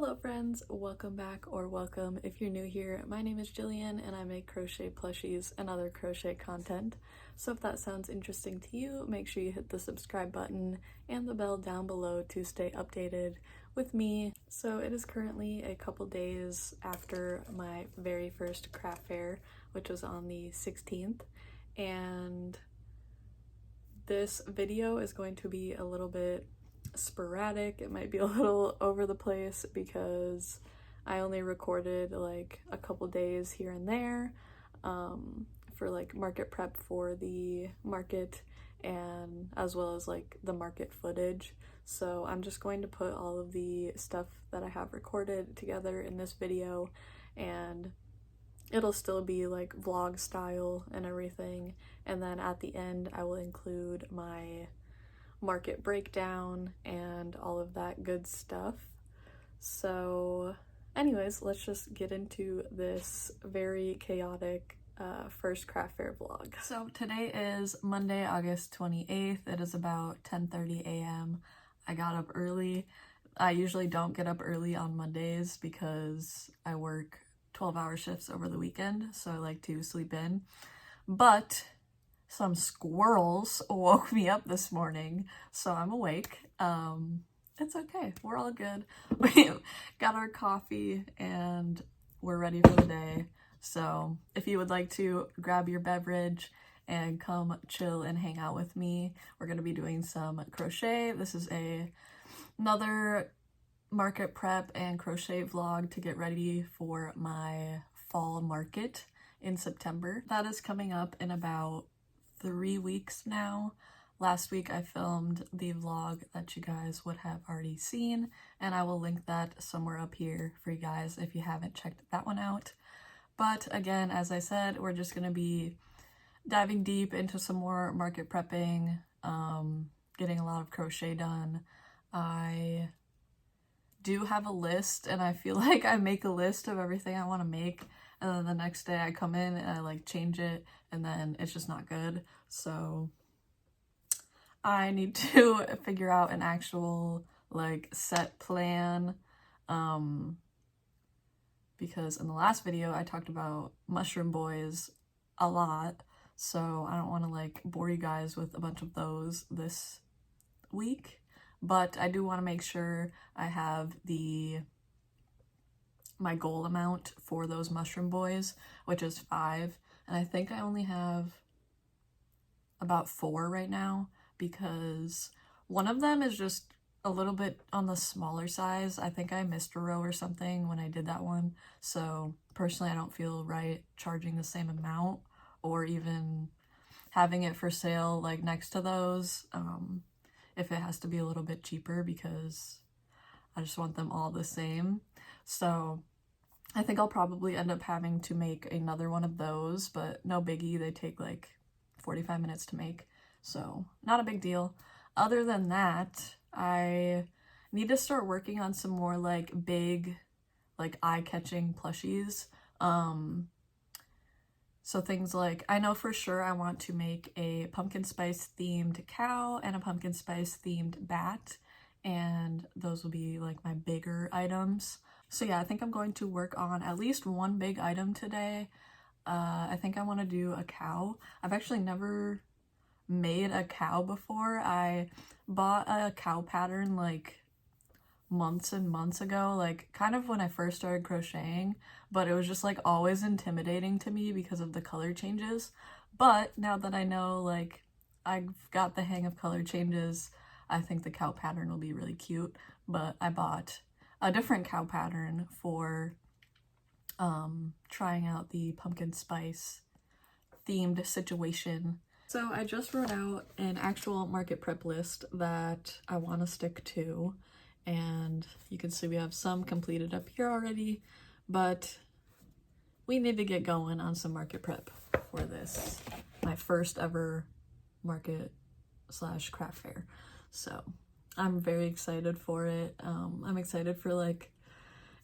Hello friends, welcome back or welcome if you're new here. My name is Jillian and I make crochet plushies and other crochet content. So if that sounds interesting to you, make sure you hit the subscribe button and the bell down below to stay updated with me. So it is currently a couple days after my very first craft fair, which was on the 16th, and this video is going to be a little bit sporadic. It might be a little over the place because I only recorded like a couple days here and there for like market prep for the market and as well as like the market footage. So I'm just going to put all of the stuff that I have recorded together in this video, and it'll still be like vlog style and everything, and then at the end I will include my market breakdown and all of that good stuff. So anyways, let's just get into this very chaotic first craft fair vlog. So today is Monday, August 28th. It is about 10:30 a.m. I got up early. I usually don't get up early on Mondays because I work 12-hour shifts over the weekend, so I like to sleep in. But some squirrels woke me up this morning, so I'm awake. It's okay, we're all good. We got our coffee and we're ready for the day. So if you would like to grab your beverage and come chill and hang out with me, we're gonna be doing some crochet. This is another market prep and crochet vlog to get ready for my fall market in September. That is coming up in about 3 weeks now. Last week I filmed the vlog that you guys would have already seen, and I will link that somewhere up here for you guys if you haven't checked that one out. But again, as I said, we're just gonna be diving deep into some more market prepping, getting a lot of crochet done. I do have a list, and I feel like I make a list of everything I want to make, and then the next day I come in and I like change it, and then it's just not good. So I need to figure out an actual like set plan, because in the last video I talked about mushroom boys a lot, so I don't want to like bore you guys with a bunch of those this week. But I do want to make sure I have my goal amount for those mushroom boys, which is 5, and I think I only have about 4 right now because one of them is just a little bit on the smaller size. I think I missed a row or something when I did that one, so personally I don't feel right charging the same amount or even having it for sale like next to those if it has to be a little bit cheaper, because I just want them all the same. So I think I'll probably end up having to make another one of those, but no biggie. They take like 45 minutes to make, so not a big deal. Other than that, I need to start working on some more like big, like eye-catching plushies. So things like, I know for sure I want to make a pumpkin spice themed cow and a pumpkin spice themed bat, and those will be like my bigger items. So yeah, I think I'm going to work on at least one big item today. I think I want to do a cow. I've actually never made a cow before. I bought a cow pattern like months and months ago, like kind of when I first started crocheting, but it was just like always intimidating to me because of the color changes. But now that I know like I've got the hang of color changes, I think the cow pattern will be really cute. But I bought a different cow pattern for trying out the pumpkin spice themed situation. So I just wrote out an actual market prep list that I want to stick to, and you can see we have some completed up here already, but we need to get going on some market prep for this, my first ever market / craft fair. So I'm very excited for it. I'm excited for like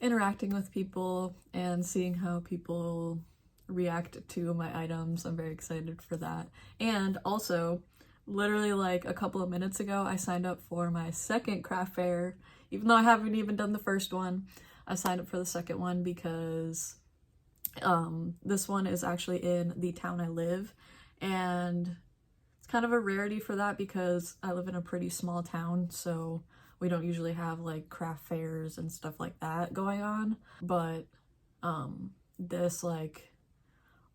interacting with people and seeing how people react to my items. I'm very excited for that. And also, literally like a couple of minutes ago, I signed up for my second craft fair even though I haven't even done the first one. I signed up for the second one because this one is actually in the town I live, and it's kind of a rarity for that because I live in a pretty small town, so we don't usually have like craft fairs and stuff like that going on. But this like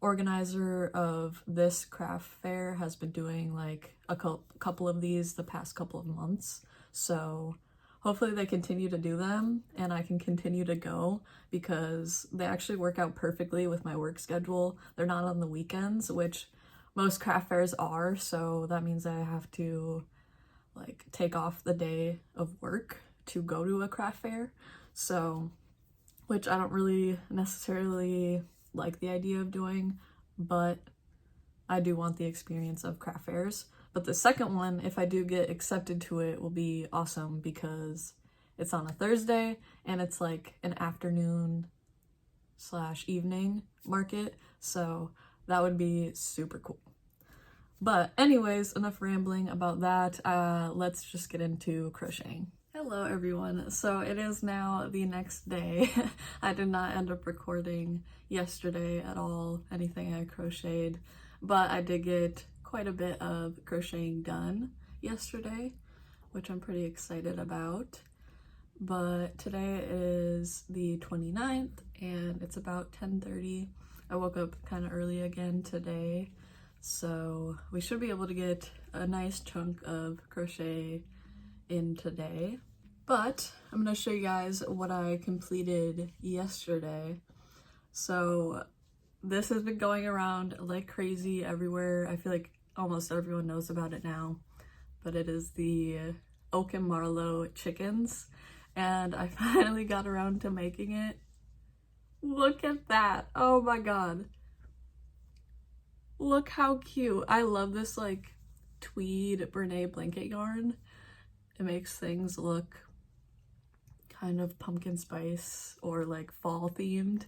organizer of this craft fair has been doing like a couple of these the past couple of months, so hopefully they continue to do them and I can continue to go, because they actually work out perfectly with my work schedule. They're not on the weekends, which most craft fairs are, so that means I have to like take off the day of work to go to a craft fair, so which I don't really necessarily like the idea of doing, but I do want the experience of craft fairs. But the second one, if I do get accepted to it, will be awesome because it's on a Thursday and it's like an afternoon / evening market, so that would be super cool. But anyways, enough rambling about that. Let's just get into crocheting. Hello everyone, so it is now the next day. I did not end up recording yesterday at all, anything I crocheted, but I did get quite a bit of crocheting done yesterday, which I'm pretty excited about. But today is the 29th and it's about 10:30. I woke up kind of early again today, so we should be able to get a nice chunk of crochet in today. But I'm going to show you guys what I completed yesterday. So this has been going around like crazy everywhere. I feel like almost everyone knows about it now, but it is the Oak and Marlowe chickens, and I finally got around to making it. Look at that. Oh my god. Look how cute. I love this like tweed Brene blanket yarn. It makes things look kind of pumpkin spice or like fall themed,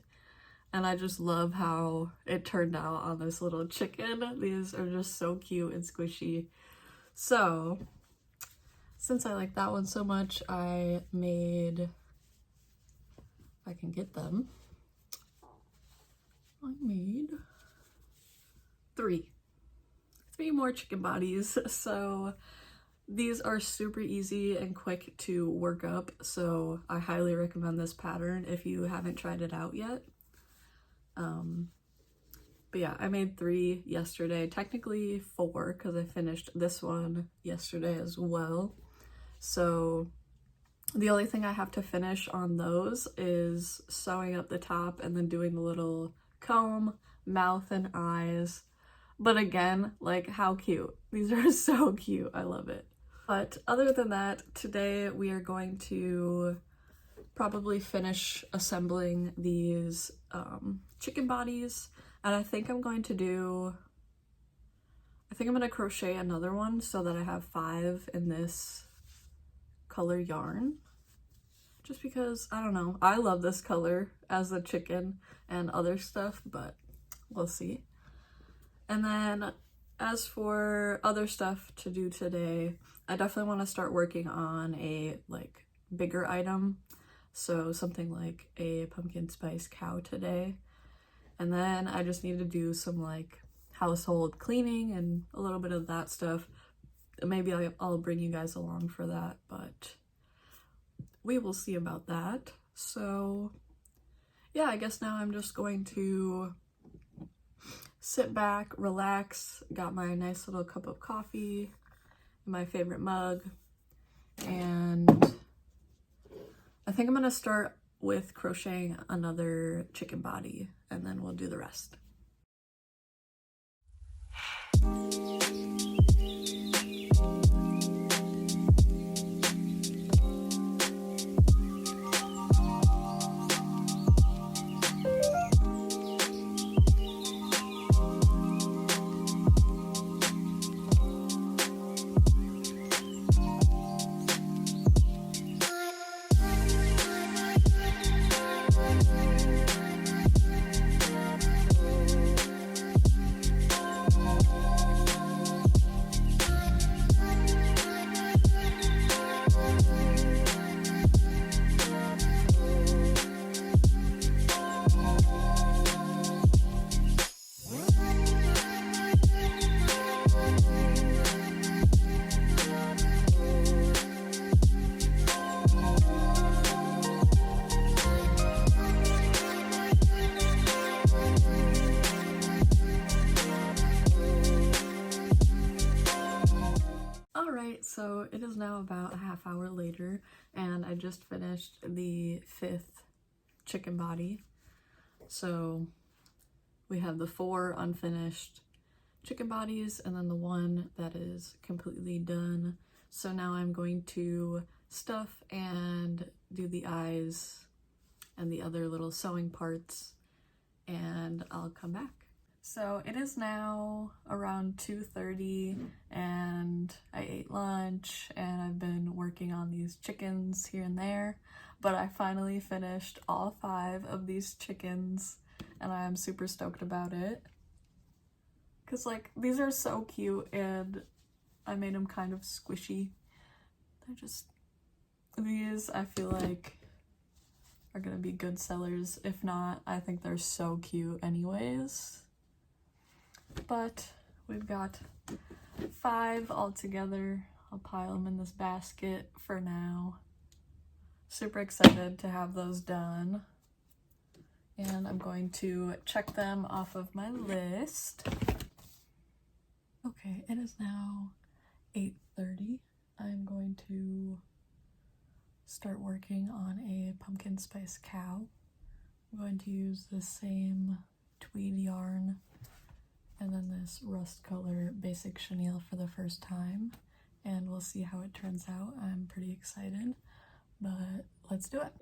and I just love how it turned out on this little chicken. These are just so cute and squishy. So since I like that one so much, I made, if I can get them, I made three more chicken bodies. So these are super easy and quick to work up, so I highly recommend this pattern if you haven't tried it out yet. But yeah, I made 3 yesterday, technically 4 because I finished this one yesterday as well. So the only thing I have to finish on those is sewing up the top and then doing the little comb, mouth, and eyes. But again, like, how cute. These are so cute. I love it. But other than that, today we are going to probably finish assembling these chicken bodies, and I think I'm going to crochet another one so that I have 5 in this color yarn, just because, I don't know, I love this color as the chicken and other stuff, but we'll see. And then as for other stuff to do today, I definitely want to start working on a like bigger item, so something like a pumpkin spice cow today. And then I just need to do some like household cleaning and a little bit of that stuff. Maybe I'll bring you guys along for that, but we will see about that. So yeah, I guess now I'm just going to sit back, relax, got my nice little cup of coffee, my favorite mug, and I think I'm gonna start with crocheting another chicken body and then we'll do the rest. it is now about a half hour later, and I just finished the 5th chicken body. So we have the 4 unfinished chicken bodies and then the one that is completely done. So now I'm going to stuff and do the eyes and the other little sewing parts, and I'll come back. So it is now around 2:30 and I ate lunch and I've been working on these chickens here and there, but I finally finished all 5 of these chickens and I'm super stoked about it. Cause like these are so cute and I made them kind of squishy. These I feel like are gonna be good sellers. If not, I think they're so cute anyways. But we've got 5 all together. I'll pile them in this basket for now. Super excited to have those done. And I'm going to check them off of my list. Okay, it is now 8:30. I'm going to start working on a pumpkin spice cow. I'm going to use the same tweed yarn and then this rust color basic chenille for the first time, and we'll see how it turns out. I'm pretty excited, but let's do it.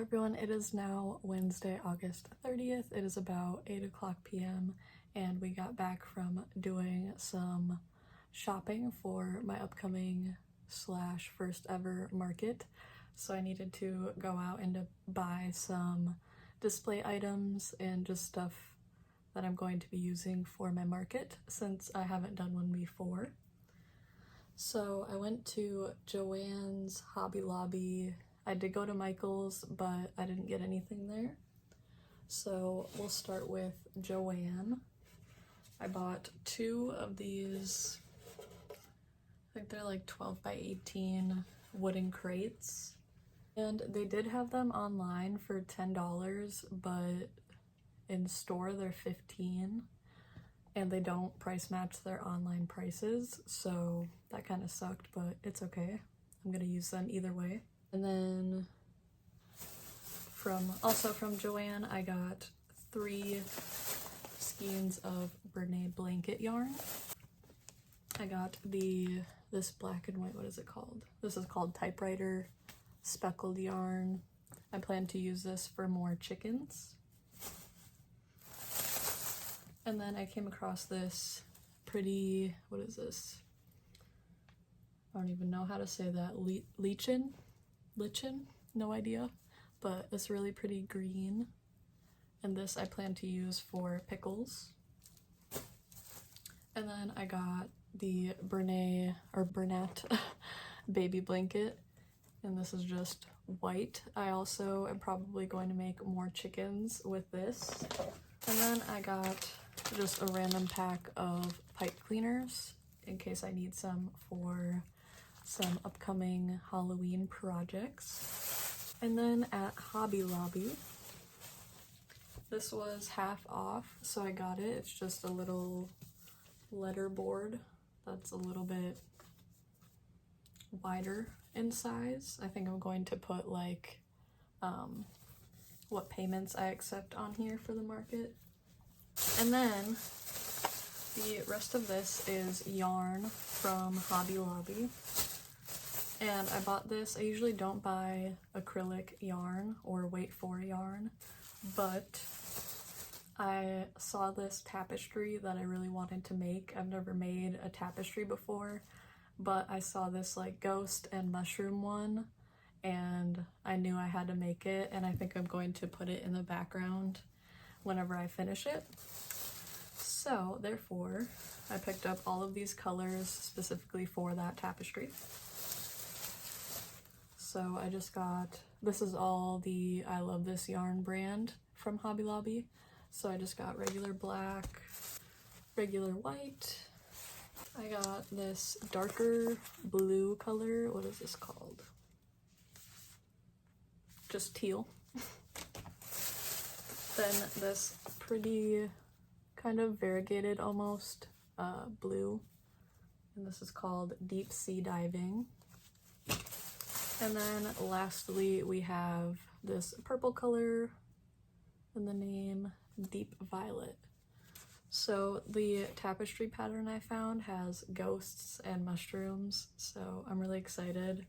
Everyone, it is now Wednesday, August 30th. It is about 8:00 p.m. and we got back from doing some shopping for my upcoming / first ever market. So I needed to go out and to buy some display items and just stuff that I'm going to be using for my market since I haven't done one before. So I went to Joann's, Hobby Lobby. I did go to Michael's, but I didn't get anything there. So we'll start with Joann. I bought 2 of these, I think they're like 12 by 18 wooden crates. And they did have them online for $10, but in store they're $15. And they don't price match their online prices, so that kind of sucked, but it's okay. I'm gonna use them either way. And then from Joann, I got 3 skeins of Bernay blanket yarn. I got this black and white, what is it called? This is called typewriter speckled yarn. I plan to use this for more chickens. And then I came across this pretty, what is this? I don't even know how to say that. Lichen? No idea. But it's really pretty green. And this I plan to use for pickles. And then I got the Bernat baby blanket. And this is just white. I also am probably going to make more chickens with this. And then I got just a random pack of pipe cleaners in case I need some for some upcoming Halloween projects. And then at Hobby Lobby, this was half off, so I got it. It's just a little letter board that's a little bit wider in size. I think I'm going to put like what payments I accept on here for the market. And then the rest of this is yarn from Hobby Lobby. And I bought this. I usually don't buy acrylic yarn or wait for yarn, but I saw this tapestry that I really wanted to make. I've never made a tapestry before, but I saw this like ghost and mushroom one and I knew I had to make it, and I think I'm going to put it in the background whenever I finish it. So therefore, I picked up all of these colors specifically for that tapestry. So I just got, this is all the I Love This Yarn brand from Hobby Lobby. So I just got regular black, regular white. I got this darker blue color. What is this called? Just teal. Then this pretty kind of variegated almost blue, and this is called Deep Sea Diving. And then lastly we have this purple color and the name Deep Violet. So the tapestry pattern I found has ghosts and mushrooms, so I'm really excited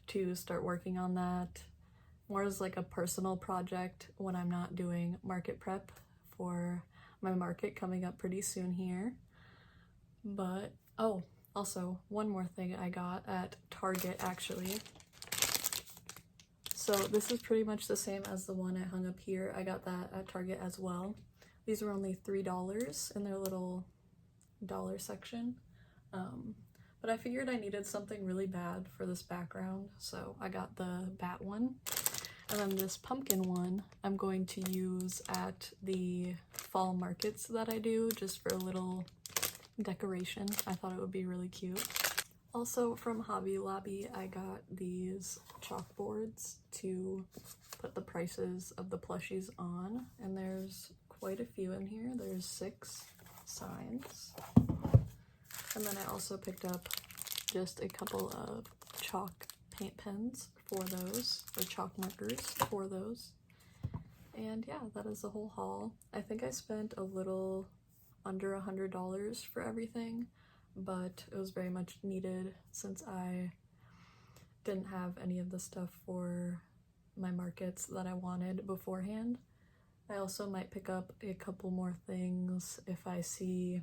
to start working on that more as like a personal project when I'm not doing market prep for my market coming up pretty soon here. But oh, also one more thing I got at Target actually. So this is pretty much the same as the one I hung up here. I got that at Target as well. These were only $3 in their little dollar section. But I figured I needed something really bad for this background, so I got the bat one. And then this pumpkin one I'm going to use at the fall markets that I do, just for a little decoration. I thought it would be really cute. Also from Hobby Lobby, I got these chalkboards to put the prices of the plushies on, and there's quite a few in here. There's 6 signs. And then I also picked up just a couple of chalk paint pens for those, or chalk markers for those. And yeah, that is the whole haul. I think I spent a little under $100 for everything, but it was very much needed since I didn't have any of the stuff for my markets that I wanted beforehand. I also might pick up a couple more things if I see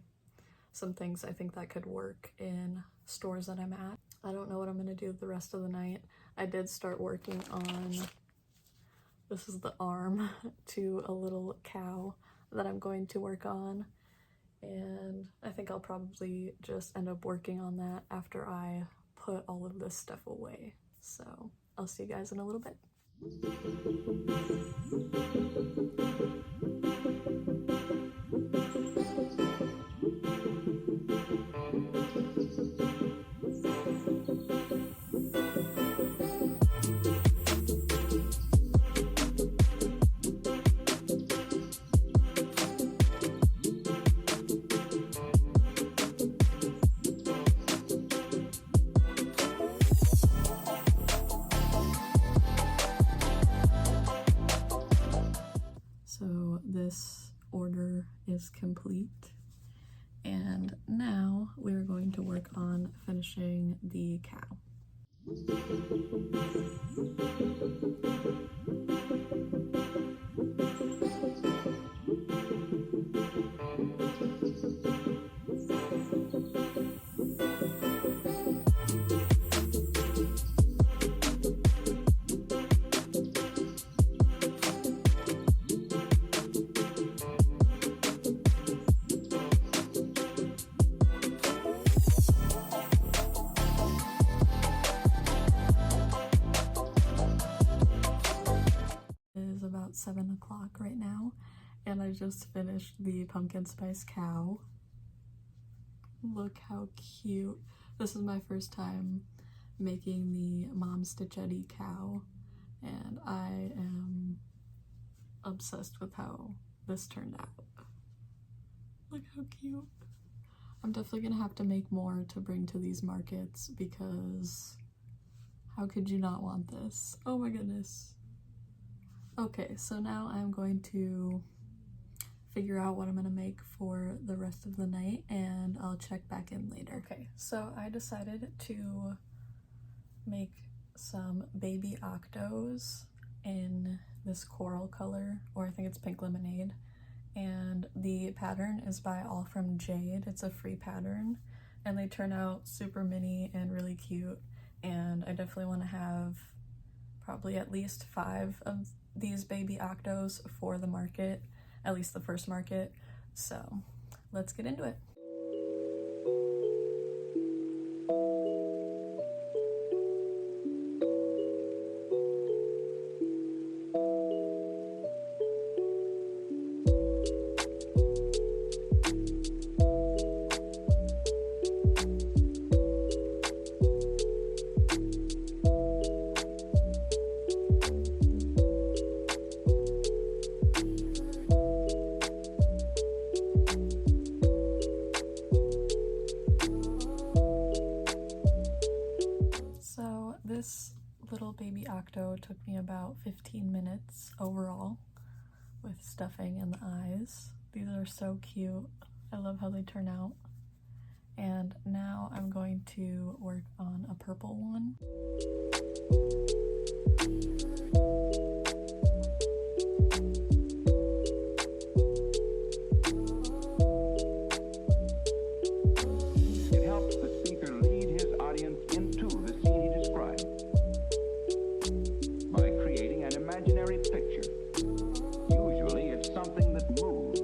some things I think that could work in stores that I'm at. I don't know what I'm gonna do the rest of the night. I did start working on, this is the arm to a little cow that I'm going to work on, and I think I'll probably just end up working on that after I put all of this stuff away. So I'll see you guys in a little bit. So this order is complete, and now we're going to work on finishing the cow. It is about 7 o'clock right now, and I just finished the pumpkin spice cow. Look how cute. This is my first time making the Mom Stitchetti cow, and I am obsessed with how this turned out. Look how cute. I'm definitely gonna have to make more to bring to these markets, because how could you not want this? Oh my goodness. Okay, so now I'm going to figure out what I'm gonna make for the rest of the night, and I'll check back in later. Okay, so I decided to make some baby Octos in this coral color, or I think it's pink lemonade, and the pattern is by All From Jade. It's a free pattern, and they turn out super mini and really cute, and I definitely want to have probably at least 5 of these baby Octos for the market, at least the first market. So let's get into it. little baby Octo took me about 15 minutes overall with stuffing and the eyes. These are so cute. I love how they turn out. And now I'm going to work on a purple one. It helps the speaker lead his audience into the scene he describes by creating an imaginary picture. Usually it's something that moves.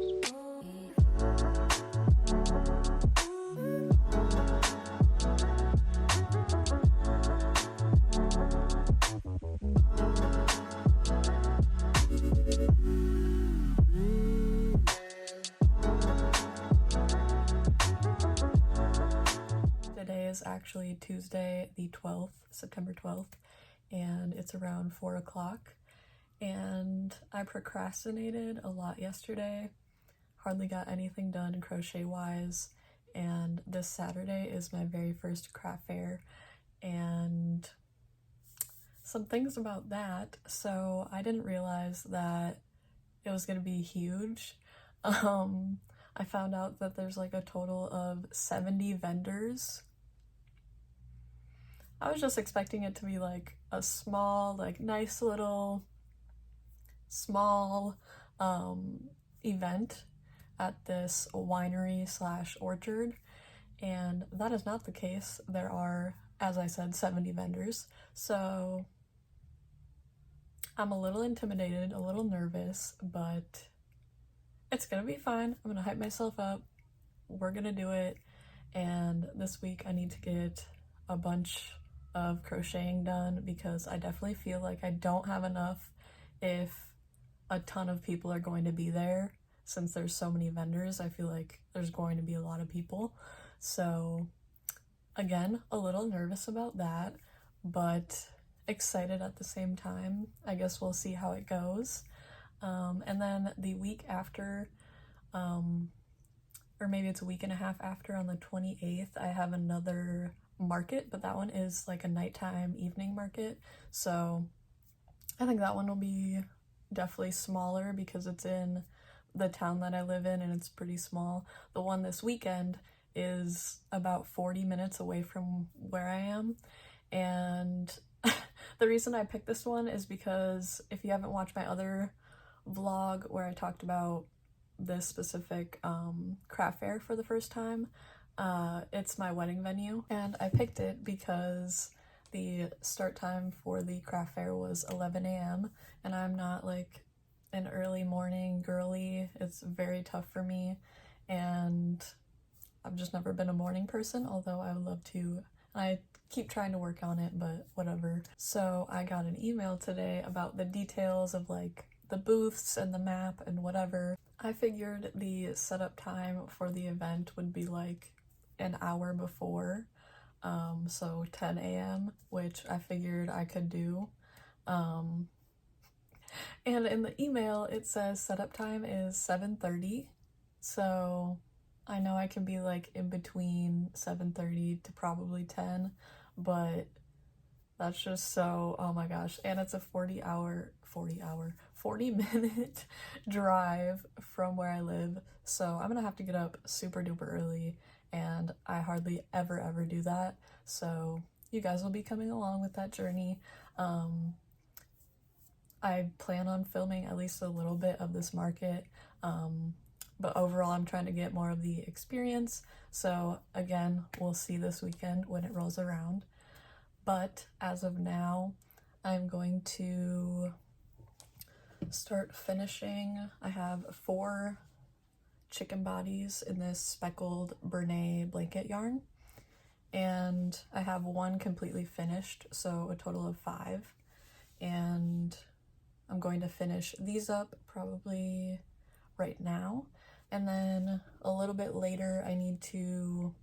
Today is actually Tuesday the 12th, September 12th, and it's around 4 o'clock. And I procrastinated a lot yesterday, hardly got anything done crochet-wise, and this Saturday is my very first craft fair, and some things about that. So I didn't realize that it was gonna be huge. I found out that there's like a total of 70 vendors. I was just expecting it to be like a small, like nice little small event at this winery slash orchard, and that is not the case. There are, as I said, 70 vendors, so I'm a little intimidated, a little nervous, but it's gonna be fine. I'm gonna hype myself up. We're gonna do it. And this week I need to get a bunch of crocheting done because I definitely feel like I don't have enough if a ton of people are going to be there. Since there's so many vendors, I feel like there's going to be a lot of people. So again, a little nervous about that, but excited at the same time. I guess we'll see how it goes. And then the week after, or maybe it's a week and a half after, on the 28th, I have another market, but that one is like a nighttime evening market. So I think that one will be definitely smaller because it's in the town that I live in and it's pretty small. The one this weekend is about 40 minutes away from where I am, and the reason I picked this one is because if you haven't watched my other vlog where I talked about this specific craft fair for the first time, it's my wedding venue, and I picked it because the start time for the craft fair was 11 a.m. and I'm not like an early morning girly. It's very tough for me, and I've just never been a morning person, although I would love to. I keep trying to work on it, but whatever. So I got an email today about the details of like the booths and the map and whatever. I figured the setup time for the event would be like an hour before, so 10 a.m., which I figured I could do. And in the email it says setup time is 7:30, so I know I can be like in between 7:30 to probably 10, but that's just so, oh my gosh. And it's a 40 minute drive from where I live, so I'm gonna have to get up super duper early, and I hardly ever do that, so you guys will be coming along with that journey. I plan on filming at least a little bit of this market, but overall I'm trying to get more of the experience, so again, we'll see this weekend when it rolls around. But as of now, I'm going to start finishing. I have 4 chicken bodies in this speckled Bernay blanket yarn, and I have 1 completely finished, so a total of 5, and I'm going to finish these up probably right now, and then a little bit later I need to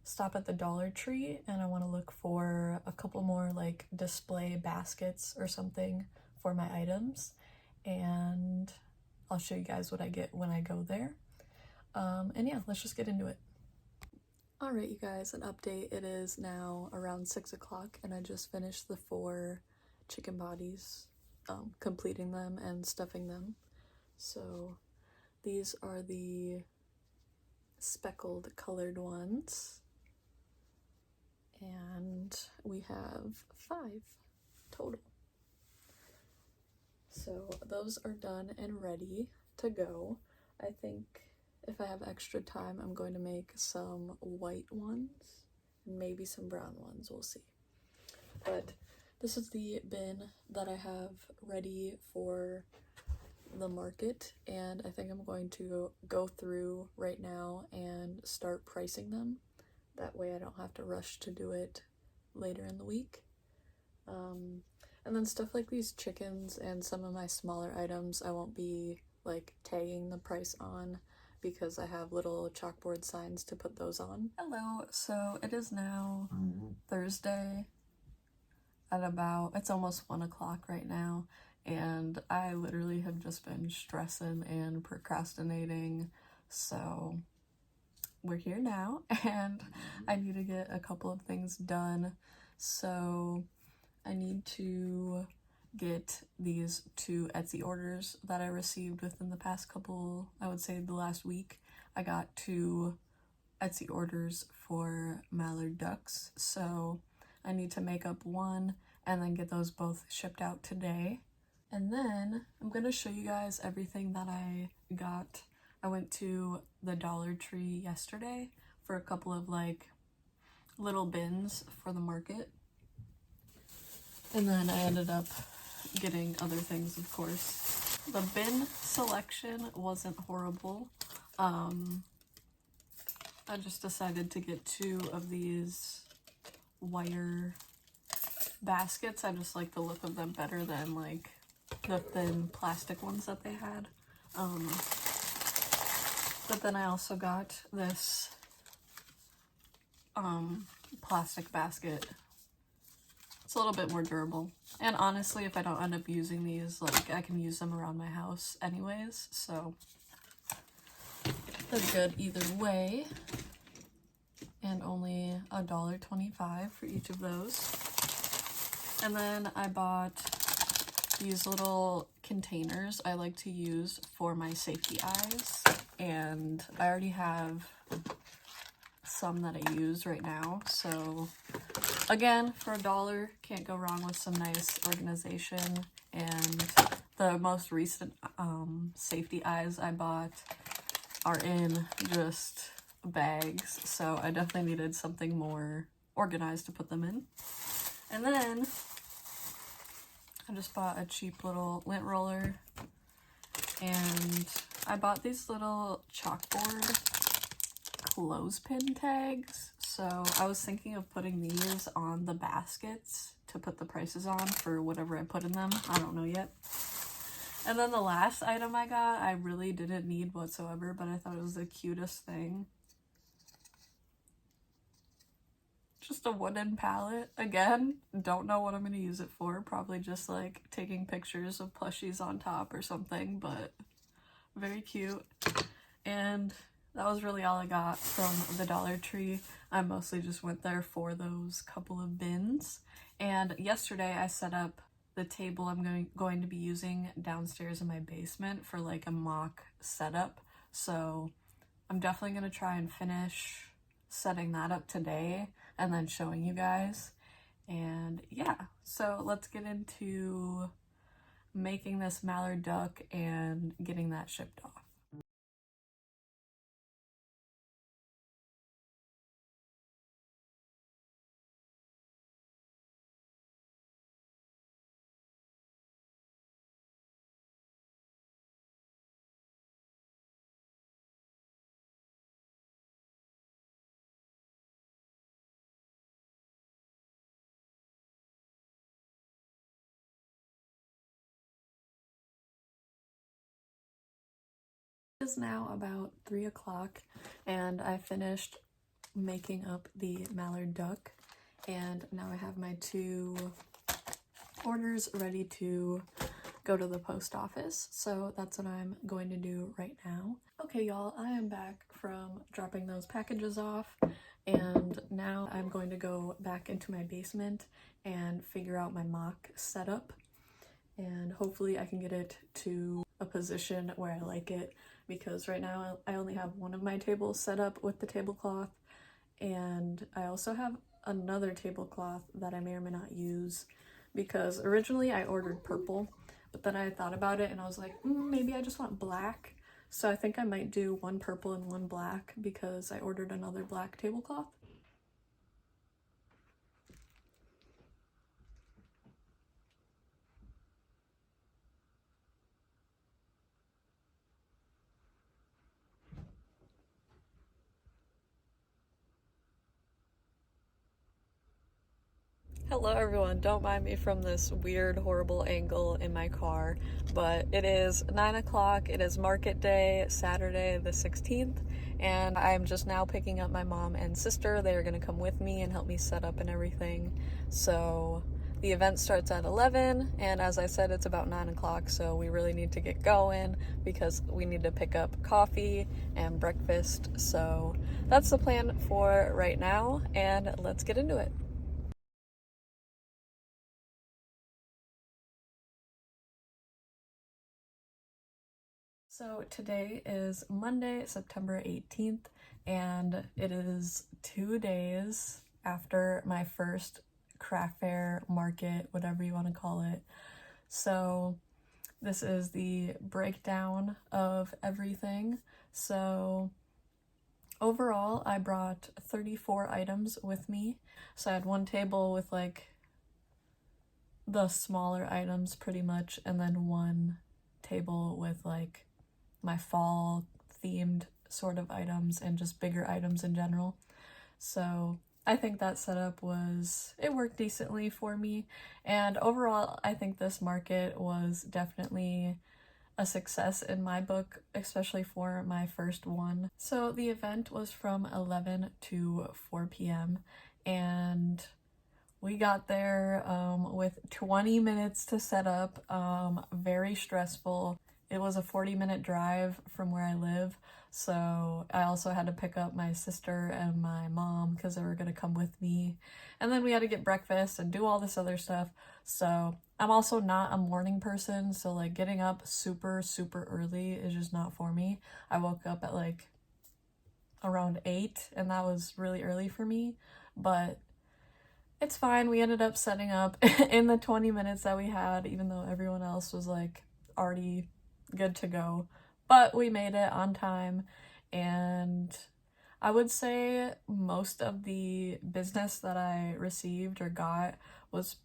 stop at the Dollar Tree and I want to look for a couple more like display baskets or something for my items, and I'll show you guys what I get when I go there. And yeah, let's just get into it. Alright, you guys, an update. It is now around 6 o'clock and I just finished the 4 chicken bodies, completing them and stuffing them. So these are the speckled colored ones, and we have 5 total. So those are done and ready to go. I think if I have extra time, I'm going to make some white ones and maybe some brown ones, we'll see. But this is the bin that I have ready for the market, and I think I'm going to go through right now and start pricing them. That way I don't have to rush to do it later in the week. And then stuff like these chickens and some of my smaller items I won't be like tagging the price on because I have little chalkboard signs to put those on. Hello, so it is now Thursday at it's almost 1 o'clock right now, and I literally have just been stressing and procrastinating, so we're here now and I need to get a couple of things done. So I need to get these 2 Etsy orders that I received within the past couple, I would say the last week. I got 2 Etsy orders for mallard ducks, so I need to make up one and then get those both shipped out today. And then I'm going to show you guys everything that I got. I went to the Dollar Tree yesterday for a couple of like little bins for the market. And then I ended up getting other things, of course. The bin selection wasn't horrible. I just decided to get 2 of these wire baskets. I just like the look of them better than like the thin plastic ones that they had. But then I also got this plastic basket. It's a little bit more durable, and honestly, if I don't end up using these, like, I can use them around my house anyways, so they're good either way. And only $1.25 for each of those. And then I bought these little containers I like to use for my safety eyes, and I already have some that I use right now, so again, for $1, can't go wrong with some nice organization. And the most recent safety eyes I bought are in just bags, so I definitely needed something more organized to put them in. And then I just bought a cheap little lint roller, and I bought these little chalkboard clothespin tags. So I was thinking of putting these on the baskets to put the prices on for whatever I put in them. I don't know yet. And then the last item I got, I really didn't need whatsoever, but I thought it was the cutest thing. Just a wooden palette. Again, don't know what I'm going to use it for. Probably just like taking pictures of plushies on top or something, but very cute. And that was really all I got from the Dollar Tree. I mostly just went there for those couple of bins. And yesterday I set up the table I'm going to be using downstairs in my basement for like a mock setup. So I'm definitely going to try and finish setting that up today and then showing you guys. And yeah, so let's get into making this mallard duck and getting that shipped off. It is now about 3 o'clock and I finished making up the mallard duck, and now I have my 2 orders ready to go to the post office. So that's what I'm going to do right now. Okay, y'all, I am back from dropping those packages off, and now I'm going to go back into my basement and figure out my mock setup, and hopefully I can get it to a position where I like it, because right now I only have one of my tables set up with the tablecloth, and I also have another tablecloth that I may or may not use, because originally I ordered purple, but then I thought about it and I was like, maybe I just want black. So I think I might do one purple and one black because I ordered another black tablecloth. Hello everyone, don't mind me from this weird, horrible angle in my car, but it is 9 o'clock, it is market day, Saturday the 16th, and I'm just now picking up my mom and sister. They are going to come with me and help me set up and everything. So the event starts at 11, and as I said, it's about 9 o'clock, so we really need to get going because we need to pick up coffee and breakfast. So that's the plan for right now, and let's get into it. So today is Monday, September 18th, and it is 2 days after my first craft fair, market, whatever you want to call it. So this is the breakdown of everything. So overall, I brought 34 items with me. So I had one table with like the smaller items pretty much, and then one table with like my fall themed sort of items and just bigger items in general. So I think that setup it worked decently for me, and overall I think this market was definitely a success in my book, especially for my first one. So the event was from 11 to 4 p.m. and we got there with 20 minutes to set up. Very stressful. It was a 40-minute drive from where I live, so I also had to pick up my sister and my mom because they were going to come with me. And then we had to get breakfast and do all this other stuff. So I'm also not a morning person, so like getting up super, super early is just not for me. I woke up at like around 8, and that was really early for me, but it's fine. We ended up setting up in the 20 minutes that we had, even though everyone else was like already good to go, but we made it on time. And I would say most of the business that I received or got was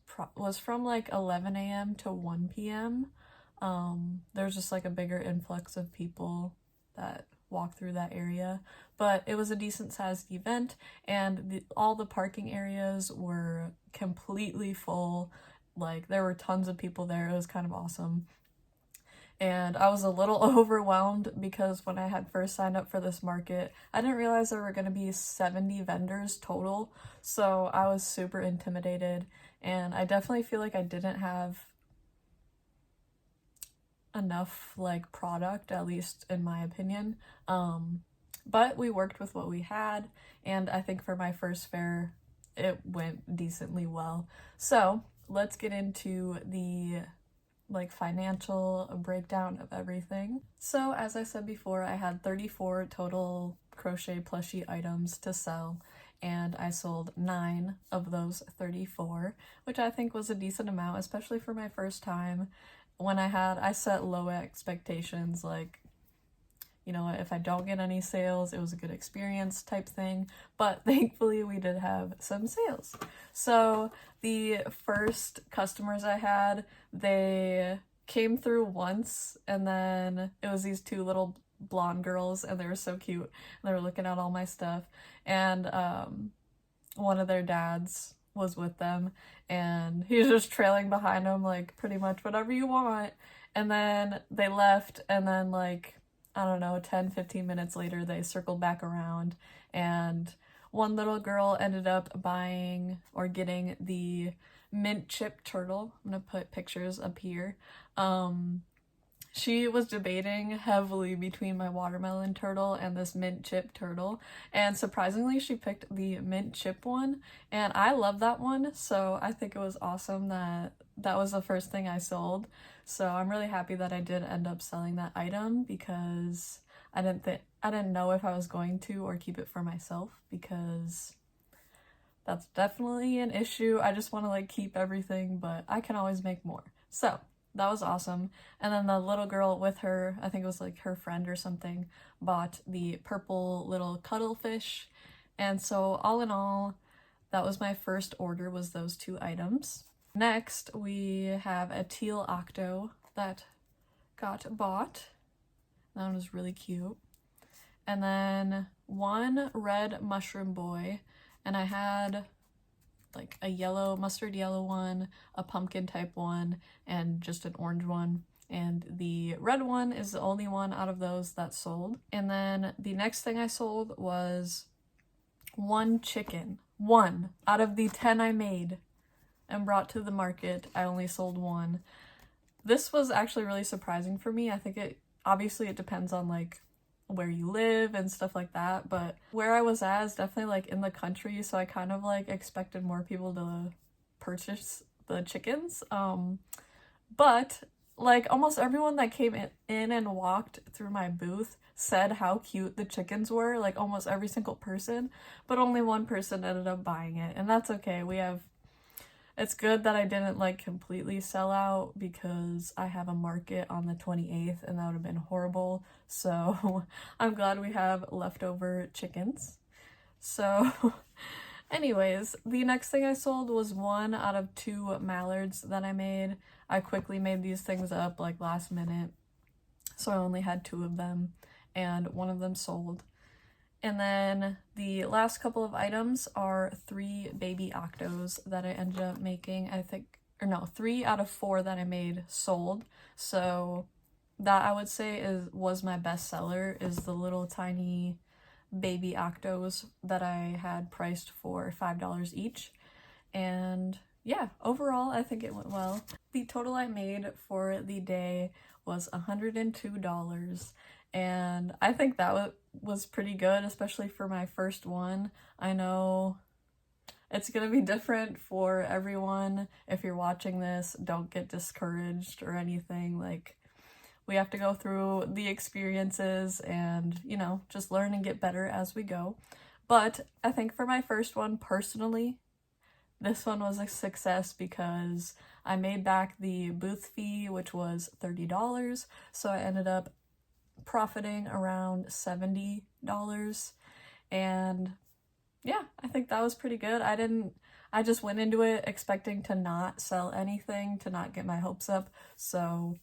from like 11 a.m. to 1 p.m. There's just like a bigger influx of people that walk through that area, but it was a decent sized event, and all the parking areas were completely full. Like there were tons of people there. It was kind of awesome. And I was a little overwhelmed because when I had first signed up for this market, I didn't realize there were going to be 70 vendors total. So I was super intimidated, and I definitely feel like I didn't have enough like product, at least in my opinion. But we worked with what we had, and I think for my first fair, it went decently well. So let's get into the like financial breakdown of everything. So as I said before, I had 34 total crochet plushie items to sell, and I sold 9 of those 34, which I think was a decent amount, especially for my first time. When I set low expectations, like, you know, if I don't get any sales, it was a good experience type thing. But thankfully we did have some sales. So the first customers I had, they came through once, and then it was these 2 little blonde girls, and they were so cute. They were looking at all my stuff, and one of their dads was with them, and he was just trailing behind them, like, pretty much whatever you want. And then they left, and then like, I don't know, 10-15 minutes later they circled back around, and one little girl ended up buying or getting the mint chip turtle. I'm gonna put pictures up here. She was debating heavily between my watermelon turtle and this mint chip turtle, and surprisingly she picked the mint chip one, and I love that one, so I think it was awesome that that was the first thing I sold. So I'm really happy that I did end up selling that item, because I didn't know if I was going to or keep it for myself, because that's definitely an issue. I just want to like keep everything, but I can always make more. So that was awesome. And then the little girl with her, I think it was like her friend or something, bought the purple little cuddlefish. And so all in all, that was my first order, was those 2 items. Next, we have a teal octo that got bought. That one was really cute. And then one red mushroom boy, and I had like a yellow, mustard yellow one, a pumpkin type one, and just an orange one. And the red one is the only one out of those that sold. And then the next thing I sold was one chicken. 1 out of the 10 I made and brought to the market, I only sold 1. This was actually really surprising for me. I think obviously it depends on like where you live and stuff like that, but where I was at is definitely like in the country, so I kind of like expected more people to purchase the chickens. But like almost everyone that came in and walked through my booth said how cute the chickens were, like almost every single person, but only one person ended up buying it, and that's okay. It's good that I didn't like completely sell out, because I have a market on the 28th and that would have been horrible. So I'm glad we have leftover chickens. So anyways, the next thing I sold was 1 out of 2 mallards that I made. I quickly made these things up like last minute, so I only had 2 of them, and 1 of them sold. And then the last couple of items are 3 baby octos that I ended up making. 3 out of 4 that I made sold. So that I would say was my best seller, is the little tiny baby octos that I had priced for $5 each. And yeah, overall I think it went well. The total I made for the day was $102. And I think that was pretty good, especially for my first one. I know it's gonna be different for everyone. If you're watching this, don't get discouraged or anything. Like, we have to go through the experiences and, you know, just learn and get better as we go. But I think for my first one, personally, this one was a success, because I made back the booth fee, which was $30. So I ended up profiting around $70, and yeah, I think that was pretty good. I just went into it expecting to not sell anything, to not get my hopes up, so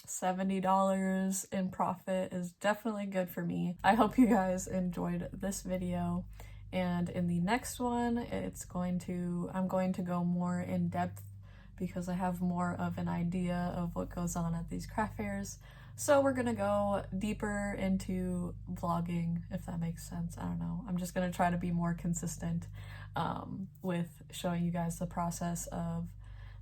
$70 in profit is definitely good for me. I hope you guys enjoyed this video, and in the next one I'm going to go more in depth, because I have more of an idea of what goes on at these craft fairs. So we're gonna go deeper into vlogging, if that makes sense. I don't know. I'm just gonna try to be more consistent with showing you guys the process of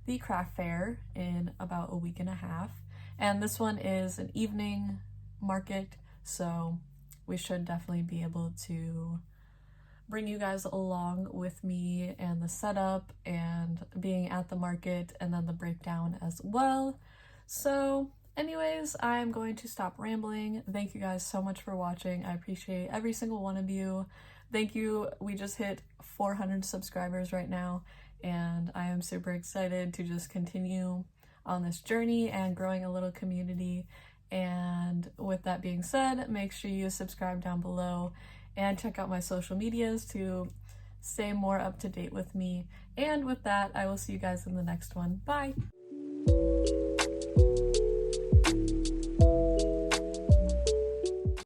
the craft fair in about a week and a half. And this one is an evening market, so we should definitely be able to bring you guys along with me and the setup and being at the market, and then the breakdown as well. So anyways, I'm going to stop rambling. Thank you guys so much for watching. I appreciate every single one of you. Thank you. We just hit 400 subscribers right now, and I am super excited to just continue on this journey and growing a little community. And with that being said, make sure you subscribe down below and check out my social medias to stay more up to date with me. And with that, I will see you guys in the next one. Bye!